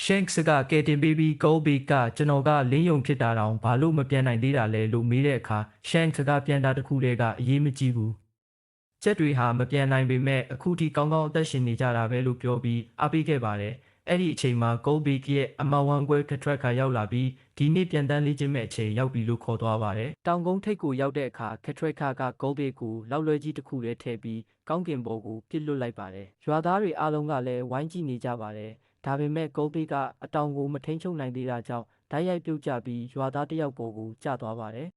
Shanks ကကယ်တင်ပေးပြီး Colby ကကျွန်တော်ကလင်းယုံဖြစ်တာတောင်ဘာလို့မပြန်နိုင်သေးတာလဲလို့မေးတဲ့အခါ Shanks ကပြန်တာတစ်ခုတည်းကအရေးမကြီးဘူးချက်တွေဟာမပြန်နိုင်ပေမဲ့အခုထိကောင်းကောင်းအသက်ရှင်နေကြတာပဲလို့ပြောပြီးအားပေးခဲ့ပါတယ်အဲ့ဒီအချိန်မှာ Colby ရဲ့အမဝမ်ကွဲ Catracka ရောက်လာပြီးဒီနေ့ပြန်တန်းလေးချင်းမဲ့အချိန်ရောက်ပြီလို့ခေါ်သွားပါတယ်တောင်ကုန်းထိပ်ကိုရောက်တဲ့အခါ Catracka က Colby ကိုလောက်လွဲကြီးတစ်ခုတည်းထည့်ပြီးကောင်းကင်ဘုံကိုပြစ်လွတ်လိုက်ပါတယ်ရွာသားတွေအားလုံးကလည်းဝိုင်းကြည့်နေကြပါတယ်ဒါပေမဲ့ Colby ကအတောင်ကိုမထိန်ချုပ်နိုင်သေးတာကြောင့်ဓာတ်ရိုက်ပြုတ်ကျပြီးရွာသားတစ်ယောက်ပေါ်ကိုကျသွားပါတယ်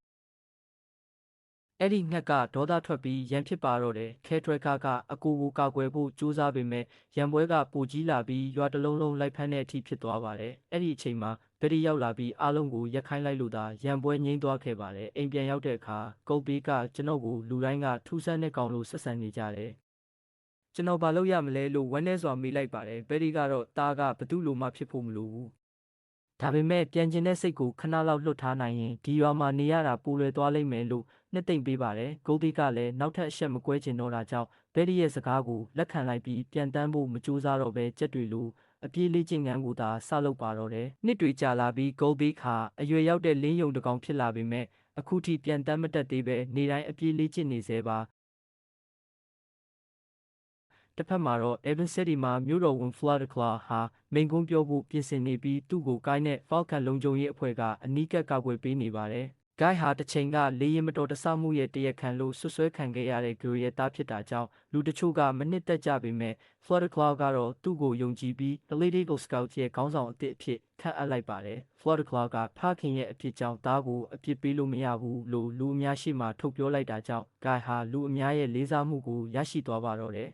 အဲ့ဒီငှက်ကဒေါသထွက်ပြီးရန်ဖြစ်ပါတော့တယ်ခဲထွဲကားကအကူကိုကာကွယ်ဖို့ကြိုးစားပေမဲ့ရန်ပွဲကပိုကြီးလာပြီးရွာတစ်လုံးလုံးလိုက်ဖမ်းတဲ့အထိဖြစ်သွားပါတယ်အဲ့ဒီအချိန်မှာဗက်ဒီရောက်လာပြီးအားလုံးကိုရက်ခိုင်းလိုက်လို့သာရန်ပွဲငိမ့်သွားခဲ့ပါတယ်အိမ်ပြန်ရောက်တဲ့အခါကုတ်ပေးကကျွန်တော်ကိုလူတိုင်းကထူးဆန်းတဲ့ကောင်လို့ဆက်ဆံနေကြတယ်ကျွန်တော်ဘာလုပ်ရမလဲလို့ဝမ်းနည်းစွာမေးလိုက်ပါတယ်ဗက်ဒီကတော့တားကဘသူ့လိုမှဖြစ်ဖို့မလိုဘူးဒါပေမဲ့ပြန်ကျင်တဲ့စိတ်ကိုခဏလောက်လွတ်ထားနိုင်ရင်ဒီရွာမှာနေရတာပူလွယ်သွားလိမ့်မယ်လို့နှစ်သိမ့်ပေးပါတယ်ဂိုးဘီကလည်းနောက်ထပ်အချက်မကွဲချင်တော့တာကြောင့်ဘယ်ဒီရဲ့စကားကိုလက်ခံလိုက်ပြီးပြန်တန်းဖို့မကြိုးစားတော့ပဲကြက်တွေလိုအပြေးလေးကျင်ငန်းကိုသာဆလုပ်ပါတော့တယ်နှစ်တွေကြာလာပြီးဂိုးဘီခါအရွယ်ရောက်တဲ့လင်းယုံတကောင်ဖြစ်လာပေမဲ့အခုထိပြန်တန်းမတက်သေးပဲနေတိုင်းအပြေးလေးကျင်နေသေးပါတစ်ဖက်မှာတော့ Evan City မှာမြို့တော်ဝန် Floodclaw ဟာမိန်ကွန်းပြောဖို့ပြင်ဆင်နေပြီးသူ့ကိုကိုင်းနဲ့ Falcon လုံခြုံရေးအဖွဲ့ကအနီးကပ်ကာကွယ်ပေးနေပါတယ်။ Guy ဟာတစ်ချိန်ကလေရင်မတော်တဆမှုရဲ့တရားခံလို့ဆွဆွဲခံခဲ့ရတဲ့ Gary ရဲ့သားဖြစ်တာကြောင့်လူတချို့ကမနစ်သက်ကြပေမဲ့ Floodclaw ကတော့သူ့ကိုယုံကြည်ပြီး The Lady Eagle Scout ရဲ့ခေါင်းဆောင်အသစ်အဖြစ်ခန့်အပ်လိုက်ပါတယ်။ Floodclaw ကဖခင်ရဲ့အဖြစ်ကြောင့်သားကိုအပြစ်ပေးလို့မရဘူးလို့လူအများရှိမှထုတ်ပြောလိုက်တာကြောင့် Guy ဟာလူအများရဲ့လေးစားမှုကိုရရှိသွားပါတော့တယ်